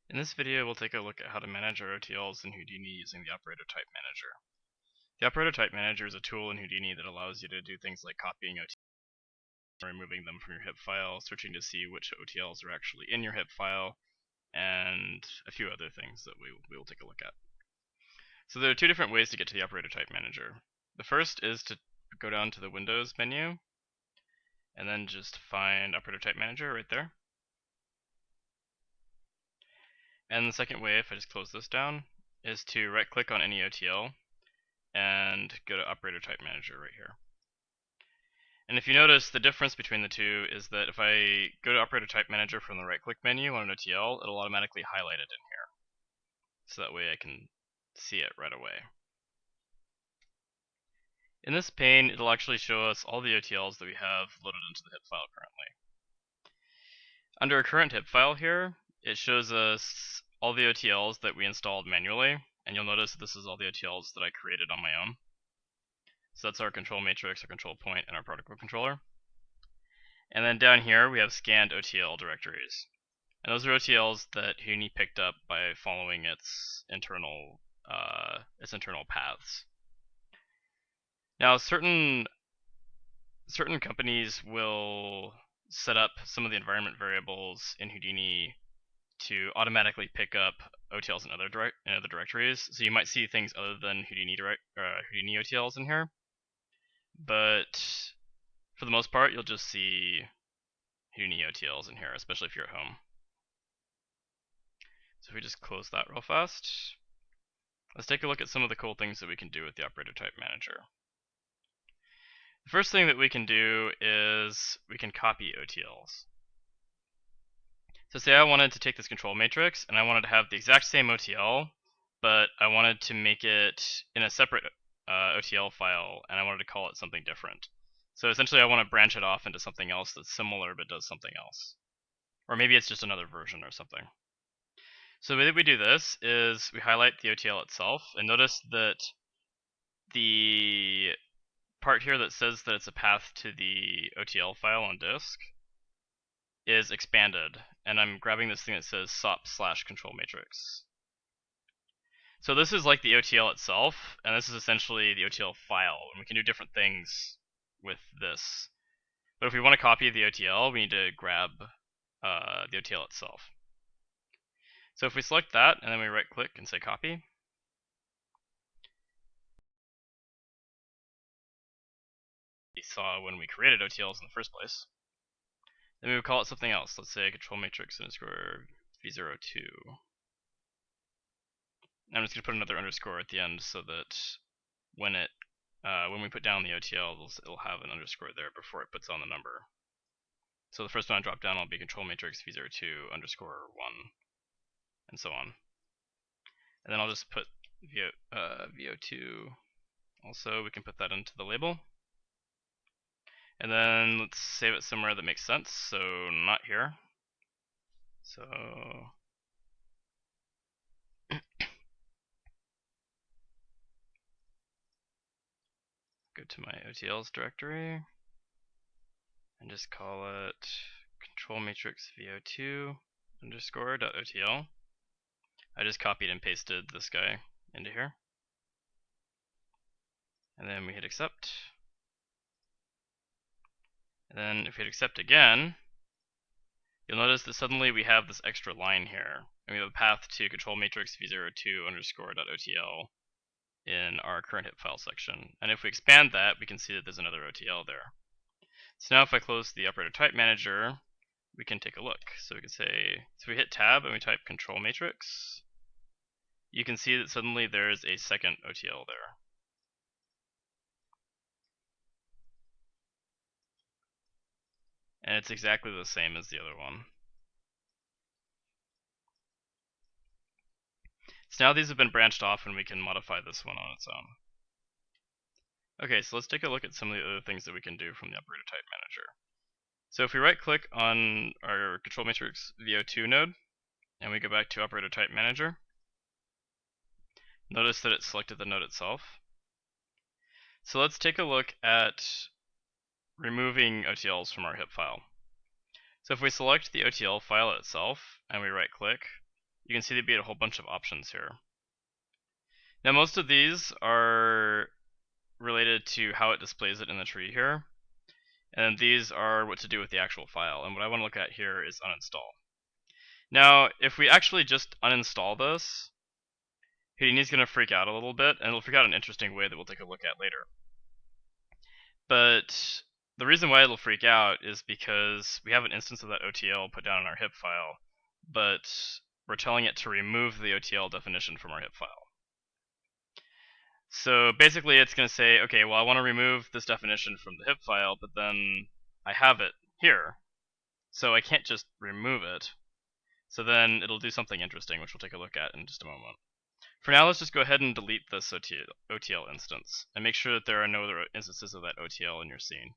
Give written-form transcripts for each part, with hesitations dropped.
In this video, we'll take a look at how to manage our OTLs in Houdini using the Operator Type Manager. The Operator Type Manager is a tool in Houdini that allows you to do things like copying OTLs, removing them from your HIP file, searching to see which OTLs are actually in your HIP file, and a few other things that we will take a look at. So there are two different ways to get to the Operator Type Manager. The first is to go down to the Windows menu, and then just find Operator Type Manager right there. And the second way, if I just close this down, is to right click on any OTL and go to Operator Type Manager right here. And if you notice, the difference between the two is that if I go to Operator Type Manager from the right click menu on an OTL, it'll automatically highlight it in here. So that way I can see it right away. In this pane, it'll actually show us all the OTLs that we have loaded into the HIP file currently. Under our current HIP file here, it shows us all the OTLs that we installed manually, and you'll notice this is all the OTLs that I created on my own. So that's our control matrix, our control point, and our protocol controller. And then down here we have scanned OTL directories. And those are OTLs that Houdini picked up by following its internal paths. Now certain companies will set up some of the environment variables in Houdini to automatically pick up OTLs in other directories. So you might see things other than Houdini OTLs in here. But for the most part, you'll just see Houdini OTLs in here, especially if you're at home. So if we just close that real fast, let's take a look at some of the cool things that we can do with the Operator Type Manager. The first thing that we can do is we can copy OTLs. So say I wanted to take this control matrix and I wanted to have the exact same OTL, but I wanted to make it in a separate OTL file, and I wanted to call it something different. So essentially I want to branch it off into something else that's similar but does something else. Or maybe it's just another version or something. So the way that we do this is we highlight the OTL itself, and notice that the part here that says that it's a path to the OTL file on disk is expanded, and I'm grabbing this thing that says SOP/control matrix. So this is like the OTL itself, and this is essentially the OTL file, and we can do different things with this. But if we want to copy the OTL, we need to grab the OTL itself. So if we select that, and then we right click and say copy, we saw when we created OTLs in the first place, then we would call it something else. Let's say control matrix underscore v02. I'm just going to put another underscore at the end so that when we put down the OTL, it'll have an underscore there before it puts on the number. So the first one I drop down will be control matrix v02 underscore 1, and so on. And then I'll just put v02 also. We can put that into the label. And then let's save it somewhere that makes sense, so not here. So go to my OTLs directory and just call it control matrix v02 underscore .otl. I just copied and pasted this guy into here. And then we hit accept. And then if we hit accept again, you'll notice that suddenly we have this extra line here. And we have a path to control matrix v02 underscore .otl in our current HIP file section. And if we expand that, we can see that there's another OTL there. So now if I close the Operator Type Manager, we can take a look. So we can say, so we hit tab and we type control matrix, you can see that suddenly there's a second OTL there. And it's exactly the same as the other one. So now these have been branched off and we can modify this one on its own. Okay, so let's take a look at some of the other things that we can do from the Operator Type Manager. So if we right click on our control matrix v02 node, and we go back to Operator Type Manager, notice that it selected the node itself. So let's take a look at removing OTLs from our HIP file. So if we select the OTL file itself and we right click, you can see they get a whole bunch of options here. Now most of these are related to how it displays it in the tree here, and these are what to do with the actual file, and what I want to look at here is uninstall. Now, if we actually just uninstall this, Houdini's going to freak out a little bit, and it'll freak out in an interesting way that we'll take a look at later. But the reason why it'll freak out is because we have an instance of that OTL put down in our HIP file, but we're telling it to remove the OTL definition from our HIP file. So basically it's going to say, okay, well I want to remove this definition from the HIP file, but then I have it here, so I can't just remove it. So then it'll do something interesting, which we'll take a look at in just a moment. For now, let's just go ahead and delete this OTL instance, and make sure that there are no other instances of that OTL in your scene.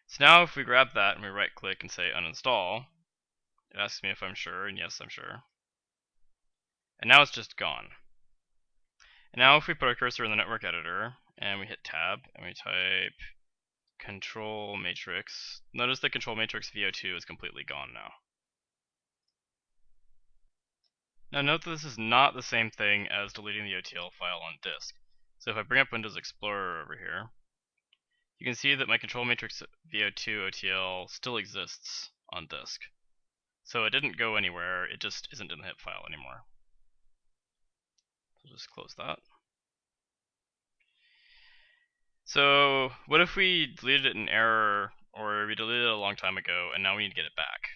So now if we grab that and we right click and say uninstall, it asks me if I'm sure, and yes, I'm sure. And now it's just gone. And now if we put our cursor in the network editor, and we hit tab, and we type control matrix, notice the control matrix VO2 is completely gone now. Now note that this is not the same thing as deleting the OTL file on disk. So if I bring up Windows Explorer over here, you can see that my control matrix VO2 OTL still exists on disk. So it didn't go anywhere, it just isn't in the HIP file anymore. So just close that. So what if we deleted it in error, or we deleted it a long time ago, and now we need to get it back?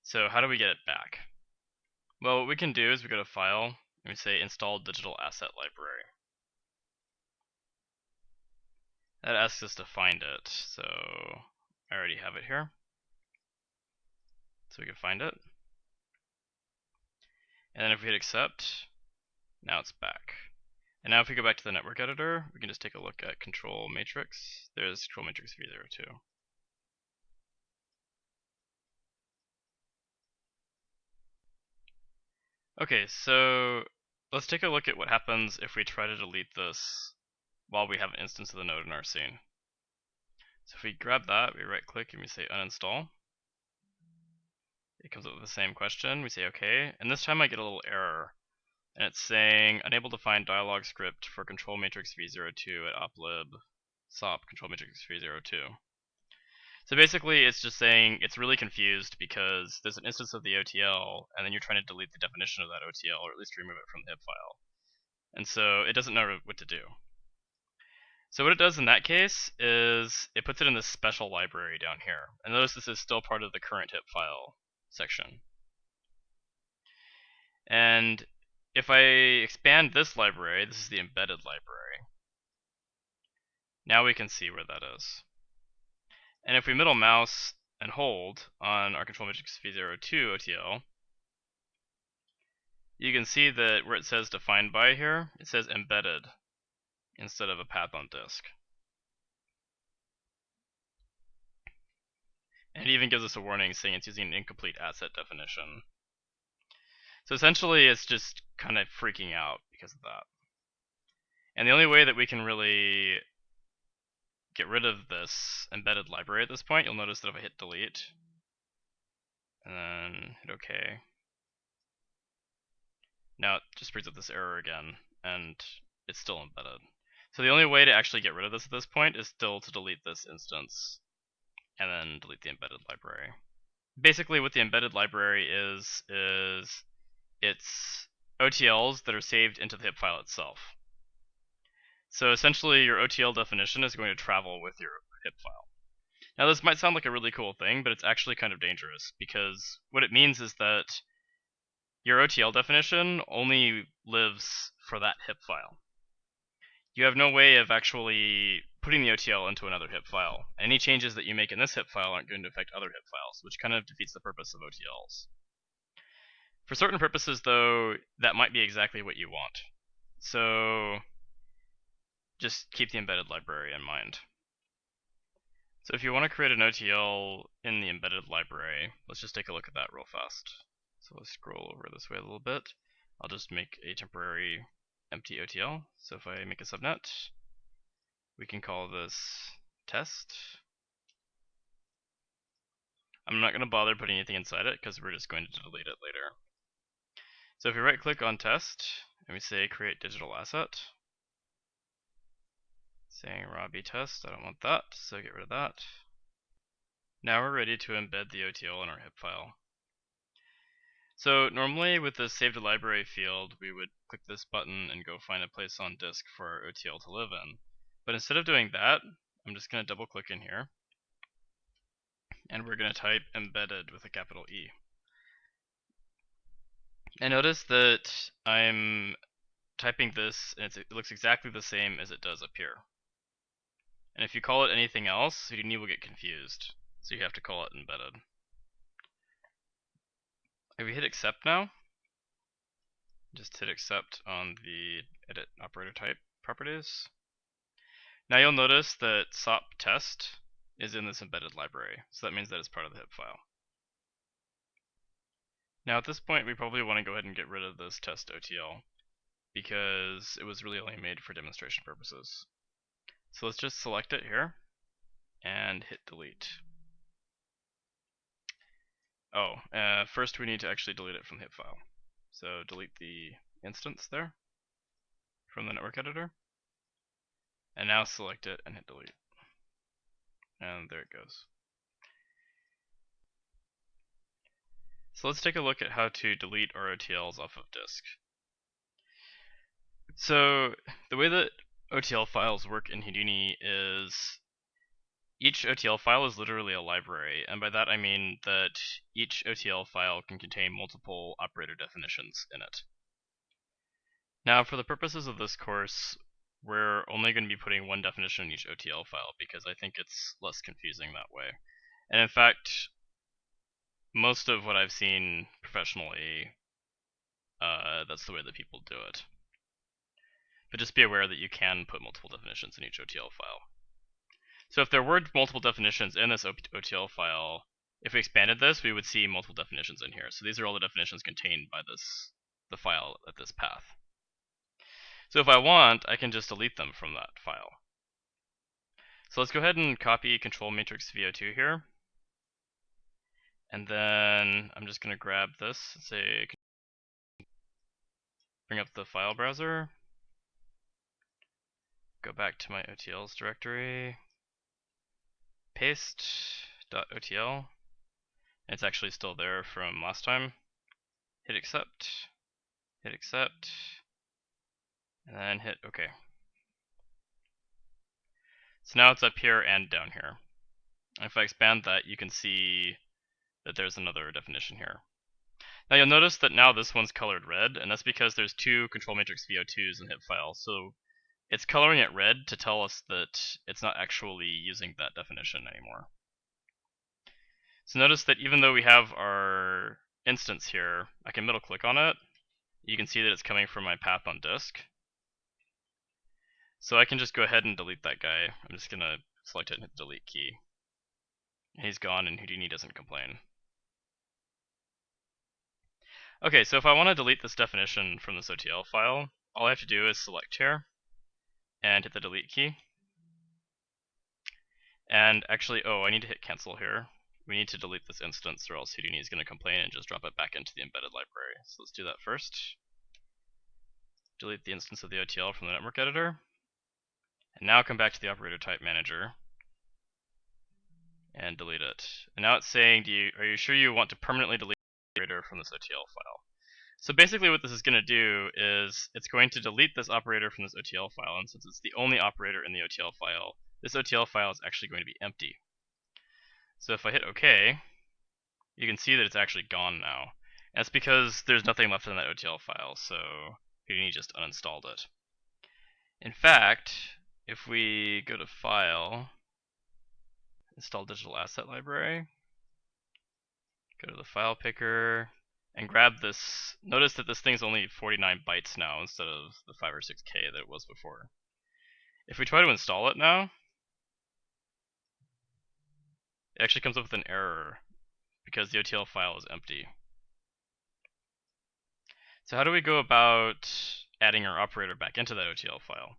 So how do we get it back? Well, what we can do is we go to File, and we say Install Digital Asset Library. That asks us to find it, so I already have it here. So we can find it. And then if we hit accept, now it's back. And now if we go back to the network editor, we can just take a look at control matrix. There's control matrix v02. Okay, so let's take a look at what happens if we try to delete this while we have an instance of the node in our scene. So if we grab that, we right click and we say uninstall. It comes up with the same question, we say okay, and this time I get a little error. And it's saying unable to find dialog script for control matrix v02 at oplib sop control matrix v02. So basically it's just saying it's really confused because there's an instance of the OTL and then you're trying to delete the definition of that OTL, or at least remove it from the HIP file. And so it doesn't know what to do. So what it does in that case is it puts it in this special library down here. And notice this is still part of the current HIP file section. And if I expand this library, this is the embedded library. Now we can see where that is. And if we middle mouse and hold on our control matrix v02 OTL, you can see that where it says defined by here, it says embedded instead of a path on disk. And it even gives us a warning saying it's using an incomplete asset definition. So essentially it's just kind of freaking out because of that. And the only way that we can really get rid of this embedded library at this point, you'll notice that if I hit delete and then hit OK, now it just brings up this error again and it's still embedded. So the only way to actually get rid of this at this point is still to delete this instance and then delete the embedded library. Basically what the embedded library is it's OTLs that are saved into the HIP file itself. So essentially your OTL definition is going to travel with your HIP file. Now this might sound like a really cool thing, but it's actually kind of dangerous because what it means is that your OTL definition only lives for that HIP file. You have no way of actually putting the OTL into another HIP file. Any changes that you make in this HIP file aren't going to affect other HIP files, which kind of defeats the purpose of OTLs. For certain purposes though, that might be exactly what you want. So just keep the embedded library in mind. So if you want to create an OTL in the embedded library, let's just take a look at that real fast. So let's scroll over this way a little bit. I'll just make a temporary empty OTL. So if I make a subnet, we can call this test. I'm not going to bother putting anything inside it because we're just going to delete it later. So if we right click on test and we say create digital asset, saying raw btest, I don't want that, so get rid of that. Now we're ready to embed the OTL in our HIP file. So normally with the save to library field, we would click this button and go find a place on disk for our OTL to live in. But instead of doing that, I'm just going to double click in here, and we're going to type embedded with a capital E. And notice that I'm typing this, and it looks exactly the same as it does up here. And if you call it anything else, Houdini will get confused, so you have to call it embedded. If we hit accept now, just hit accept on the edit operator type properties. Now you'll notice that SOP test is in this embedded library, so that means that it's part of the HIP file. Now at this point we probably want to go ahead and get rid of this test OTL because it was really only made for demonstration purposes. So let's just select it here and hit delete. Oh, first we need to actually delete it from the HIP file. So delete the instance there from the network editor, and now select it and hit delete. And there it goes. So let's take a look at how to delete our OTLs off of disk. So the way that OTL files work in Houdini is each OTL file is literally a library, and by that I mean that each OTL file can contain multiple operator definitions in it. Now for the purposes of this course, we're only going to be putting one definition in each OTL file because I think it's less confusing that way. And in fact, most of what I've seen professionally, that's the way that people do it. But just be aware that you can put multiple definitions in each OTL file. So if there were multiple definitions in this OTL file, if we expanded this, we would see multiple definitions in here. So these are all the definitions contained by the file at this path. So if I want, I can just delete them from that file. So let's go ahead and copy control matrix VO2 here. And then I'm just going to grab this, say, bring up the file browser, go back to my OTLs directory, paste .otl, and it's actually still there from last time. Hit accept, and then hit OK. So now it's up here and down here. And if I expand that, you can see that there's another definition here. Now you'll notice that now this one's colored red, and that's because there's two control matrix VO2s in HIP file. So it's coloring it red to tell us that it's not actually using that definition anymore. So notice that even though we have our instance here, I can middle click on it. You can see that it's coming from my path on disk. So I can just go ahead and delete that guy. I'm just going to select it and hit the delete key. And he's gone and Houdini doesn't complain. Okay, so if I want to delete this definition from this OTL file, all I have to do is select here and hit the delete key. And actually, I need to hit cancel here. We need to delete this instance or else Houdini is going to complain and just drop it back into the embedded library. So let's do that first. Delete the instance of the OTL from the network editor. And now come back to the operator type manager and delete it. And now it's saying, are you sure you want to permanently delete the operator from this OTL file? So basically what this is going to do is it's going to delete this operator from this OTL file, and since it's the only operator in the OTL file, this OTL file is actually going to be empty. So if I hit OK, you can see that it's actually gone now. And that's because there's nothing left in that OTL file, so Houdini just uninstalled it. In fact, if we go to File, Install Digital Asset Library, go to the file picker, and grab this. Notice that this thing's only 49 bytes now instead of the 5 or 6K that it was before. If we try to install it now, it actually comes up with an error because the OTL file is empty. So how do we go about adding our operator back into that OTL file?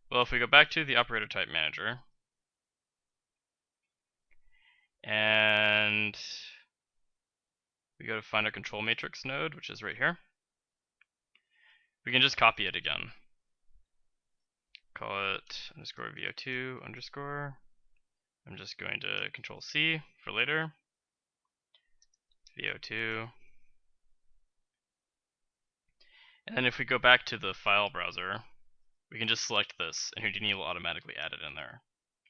Well, if we go back to the operator type manager, And we go to find our control matrix node, which is right here. We can just copy it again. Call it underscore vo2 underscore. I'm just going to control C for later. vo2. And then if we go back to the file browser, we can just select this, and Houdini will automatically add it in there.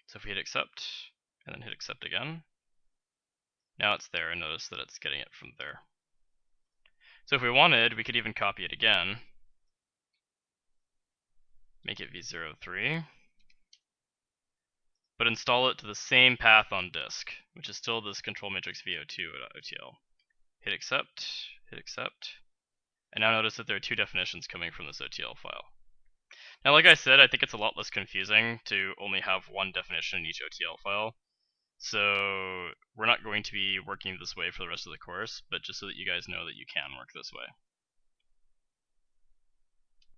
So if we hit accept, and then hit accept again, now it's there, and notice that it's getting it from there. So if we wanted, we could even copy it again, make it v03, but install it to the same path on disk, which is still this control matrix vo2.otl. Hit accept, and now notice that there are two definitions coming from this OTL file. Now, like I said, I think it's a lot less confusing to only have one definition in each OTL file. So we're not going to be working this way for the rest of the course, but just so that you guys know that you can work this way.